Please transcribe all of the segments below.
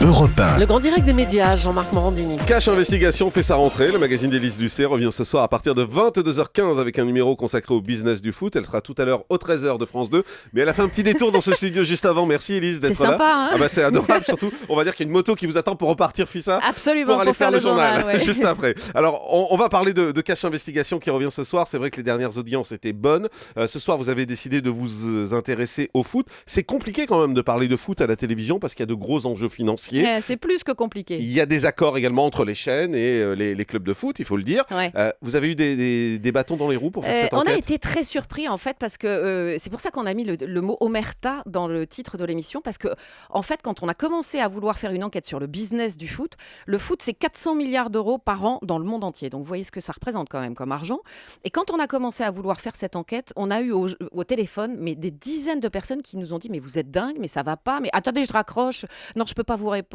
Europe 1. Le grand direct des médias, Jean-Marc Morandini. Cash Investigation fait sa rentrée. Le magazine d'Élise Lucet revient ce soir à partir de 22h15 avec un numéro consacré au business du foot. Elle sera tout à l'heure aux 13h de France 2. Mais elle a fait un petit détour dans ce studio juste avant. Merci Élise d'être là. C'est sympa, hein. Ah bah c'est adorable. Surtout, on va dire qu'il y a une moto qui vous attend pour repartir, Fissa. Absolument, Pour aller faire le journal, ouais. juste après. Alors, on va parler de Cash Investigation qui revient ce soir. C'est vrai que les dernières audiences étaient bonnes. Ce soir, vous avez décidé de vous intéresser au foot. C'est compliqué quand même de parler de foot à la télévision parce qu'il y a de gros enjeux financiers. C'est plus que compliqué. Il y a des accords également entre les chaînes et les clubs de foot, il faut le dire. Ouais. Vous avez eu des bâtons dans les roues pour faire cette enquête? On a été très surpris en fait parce que c'est pour ça qu'on a mis le mot omerta dans le titre de l'émission, parce que en fait quand on a commencé à vouloir faire une enquête sur le business du foot, le foot c'est 400 milliards d'euros par an dans le monde entier, donc vous voyez ce que ça représente quand même comme argent. Et quand on a commencé à vouloir faire cette enquête, on a eu au téléphone mais des dizaines de personnes qui nous ont dit mais vous êtes dingue, mais ça va pas, mais attendez je raccroche, non je peux pas vous répondre.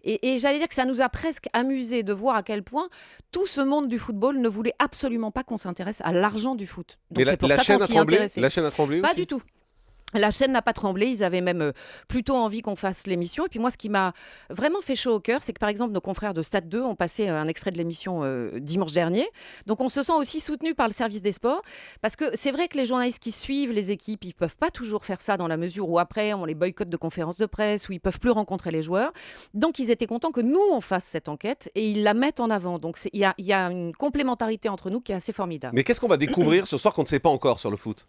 Et j'allais dire que ça nous a presque amusé de voir à quel point tout ce monde du football ne voulait absolument pas qu'on s'intéresse à l'argent du foot. Donc Mais c'est pour la ça chaîne qu'on a s'y tremblé. intéressait. La chaîne a tremblé Pas aussi. du tout. La chaîne n'a pas tremblé, ils avaient même plutôt envie qu'on fasse l'émission. Et puis moi, ce qui m'a vraiment fait chaud au cœur, c'est que par exemple, nos confrères de Stade 2 ont passé un extrait de l'émission dimanche dernier. Donc on se sent aussi soutenu par le service des sports. Parce que c'est vrai que les journalistes qui suivent les équipes, ils ne peuvent pas toujours faire ça dans la mesure où après, on les boycotte de conférences de presse, où ils ne peuvent plus rencontrer les joueurs. Donc ils étaient contents que nous, on fasse cette enquête et ils la mettent en avant. Donc il y a une complémentarité entre nous qui est assez formidable. Mais qu'est-ce qu'on va découvrir ce soir qu'on ne sait pas encore sur le foot?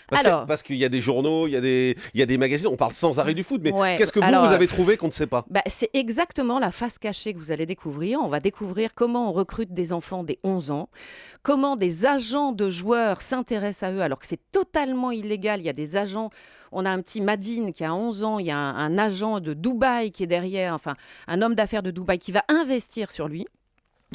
Parce qu'il y a des journaux, il y a des magazines, on parle sans arrêt du foot, mais Ouais, qu'est-ce que vous avez trouvé qu'on ne sait pas? C'est exactement la face cachée que vous allez découvrir. On va découvrir comment on recrute des enfants dès 11 ans, comment des agents de joueurs s'intéressent à eux alors que c'est totalement illégal. Il y a des agents, on a un petit Madine qui a 11 ans, il y a un agent de Dubaï qui est derrière, enfin un homme d'affaires de Dubaï qui va investir sur lui.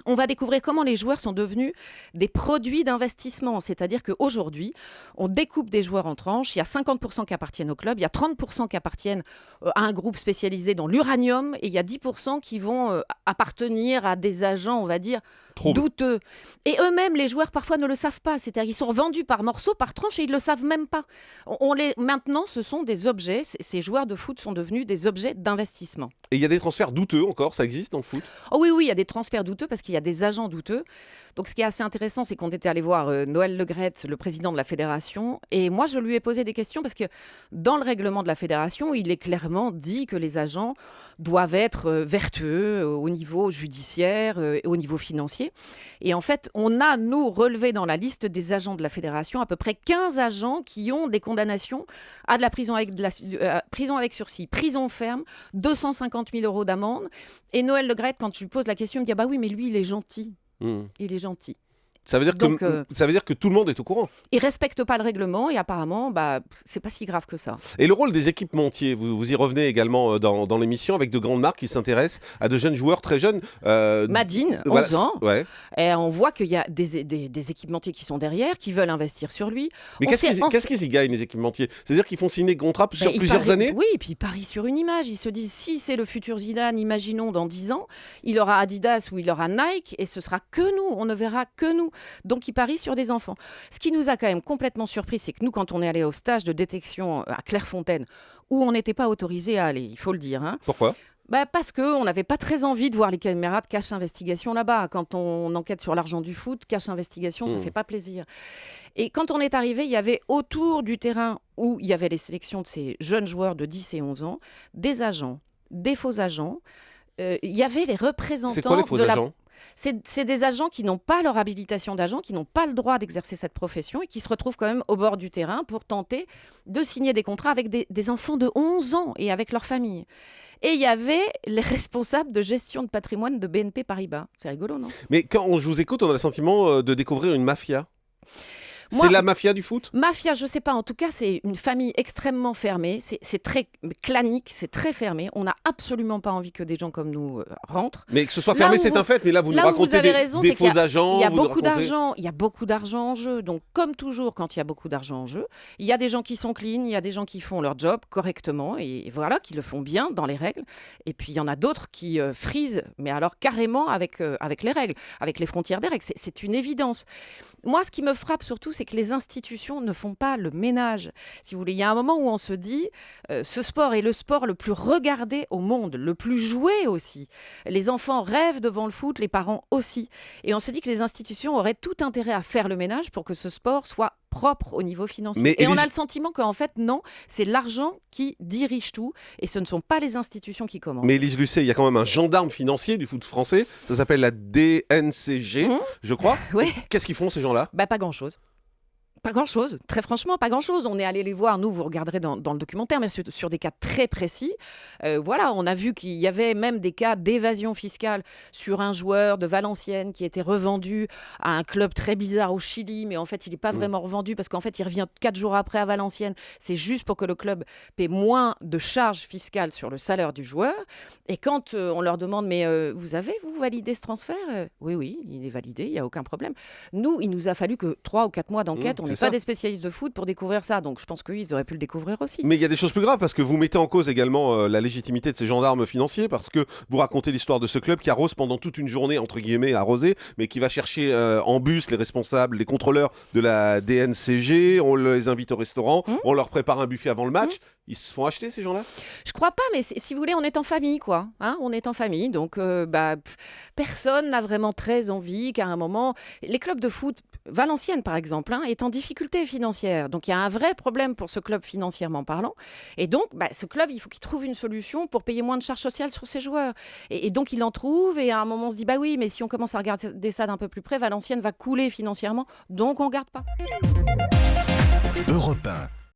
On va découvrir comment les joueurs sont devenus des produits d'investissement. C'est-à-dire qu'aujourd'hui, on découpe des joueurs en tranches. Il y a 50% qui appartiennent au club, il y a 30% qui appartiennent à un groupe spécialisé dans l'uranium et il y a 10% qui vont appartenir à des agents, on va dire, douteux. Et eux-mêmes, les joueurs, parfois ne le savent pas. C'est-à-dire qu'ils sont vendus par morceaux, par tranches et ils ne le savent même pas. Maintenant, ce sont des objets. Ces joueurs de foot sont devenus des objets d'investissement. Et il y a des transferts douteux encore, ça existe dans le foot? Oh oui, il y a des transferts douteux parce qu'il y a des agents douteux. Donc ce qui est assez intéressant, c'est qu'on était allé voir Noël Le Graët, le président de la fédération. Et moi, je lui ai posé des questions parce que dans le règlement de la fédération, il est clairement dit que les agents doivent être vertueux au niveau judiciaire et au niveau financier. Et en fait, on a, nous, relevé dans la liste des agents de la fédération à peu près 15 agents qui ont des condamnations à de la prison prison avec sursis, prison ferme, 250 000 euros d'amende. Et Noël Le Graët, quand je lui pose la question, il me dit « Ah bah oui, mais lui, il est gentil. Il est gentil. » Ça veut dire que tout le monde est au courant. Ils ne respectent pas le règlement et apparemment, c'est pas si grave que ça. Et le rôle des équipementiers, vous y revenez également dans l'émission avec de grandes marques qui s'intéressent à de jeunes joueurs très jeunes. Madine, 11 ans. Ouais. Et on voit qu'il y a des équipementiers qui sont derrière, qui veulent investir sur lui. Mais qu'est-ce qu'ils y gagnent, les équipementiers? C'est-à-dire qu'ils font signer des contrats sur plusieurs années? Oui, et puis ils parient sur une image. Ils se disent, si c'est le futur Zidane, imaginons dans 10 ans, il aura Adidas ou il aura Nike et ce sera que nous, on ne verra que nous. Donc ils parient sur des enfants. Ce qui nous a quand même complètement surpris, c'est que nous, quand on est allé au stage de détection à Clairefontaine, où on n'était pas autorisé à aller, il faut le dire. Hein. Pourquoi ? Parce qu'on n'avait pas très envie de voir les caméras de Cash Investigation là-bas. Quand on enquête sur l'argent du foot, Cash Investigation, ça ne fait pas plaisir. Et quand on est arrivé, il y avait autour du terrain où il y avait les sélections de ces jeunes joueurs de 10 et 11 ans, des agents, des faux agents. Il y avait les représentants C'est quoi les faux agents ? C'est des agents qui n'ont pas leur habilitation d'agent, qui n'ont pas le droit d'exercer cette profession et qui se retrouvent quand même au bord du terrain pour tenter de signer des contrats avec des enfants de 11 ans et avec leur famille. Et il y avait les responsables de gestion de patrimoine de BNP Paribas. C'est rigolo, non ? Mais quand je vous écoute, on a le sentiment de découvrir une mafia. Moi, c'est la mafia du foot ? Mafia, je ne sais pas. En tout cas, c'est une famille extrêmement fermée. C'est très clanique, c'est très fermé. On n'a absolument pas envie que des gens comme nous rentrent. Mais que ce soit fermé, c'est un fait. Mais là, vous nous racontez des faux agents. Il y a beaucoup d'argent. Il y a beaucoup d'argent en jeu. Donc, comme toujours, quand il y a beaucoup d'argent en jeu, il y a des gens qui sont clean, il y a des gens qui font leur job correctement et voilà, qui le font bien dans les règles. Et puis, il y en a d'autres qui frisent, mais alors carrément avec les règles, avec les frontières des règles. C'est une évidence. Moi, ce qui me frappe surtout, c'est que les institutions ne font pas le ménage. Si vous voulez, il y a un moment où on se dit, ce sport est le sport le plus regardé au monde, le plus joué aussi. Les enfants rêvent devant le foot, les parents aussi. Et on se dit que les institutions auraient tout intérêt à faire le ménage pour que ce sport soit propre au niveau financier. Mais et on Élise- a le sentiment qu'en fait, non, c'est l'argent qui dirige tout et ce ne sont pas les institutions qui commandent. Mais Élise Lucet, il y a quand même un gendarme financier du foot français. Ça s'appelle la DNCG, je crois. Ouais. Qu'est-ce qu'ils font ces gens-là? Pas grand-chose. Pas grand-chose, très franchement, pas grand-chose. On est allé les voir, nous, vous regarderez dans le documentaire, mais sur des cas très précis. Voilà, on a vu qu'il y avait même des cas d'évasion fiscale sur un joueur de Valenciennes qui était revendu à un club très bizarre au Chili, mais en fait, il n'est pas vraiment revendu parce qu'en fait, il revient 4 jours après à Valenciennes. C'est juste pour que le club paie moins de charges fiscales sur le salaire du joueur. Et quand on leur demande, mais vous avez validé ce transfert? Oui, il est validé, il n'y a aucun problème. Nous, il nous a fallu que 3 ou 4 mois d'enquête. On n'est ça. pas des spécialistes de foot pour découvrir ça, donc je pense qu'ils auraient pu le découvrir aussi. Mais il y a des choses plus graves parce que vous mettez en cause également la légitimité de ces gendarmes financiers parce que vous racontez l'histoire de ce club qui arrose pendant toute une journée, entre guillemets, arrosé, mais qui va chercher en bus les responsables, les contrôleurs de la DNCG, on les invite au restaurant, on leur prépare un buffet avant le match. Ils se font acheter ces gens-là? Je crois pas, mais si vous voulez, on est en famille, quoi. Hein, on est en famille, donc personne n'a vraiment très envie qu'à un moment... Les clubs de foot, Valenciennes par exemple, est en difficulté financière. Donc il y a un vrai problème pour ce club financièrement parlant. Et donc, ce club, il faut qu'il trouve une solution pour payer moins de charges sociales sur ses joueurs. Et donc il en trouve, et à un moment on se dit, oui, mais si on commence à regarder ça d'un peu plus près, Valenciennes va couler financièrement, donc on ne garde pas. Europe 1.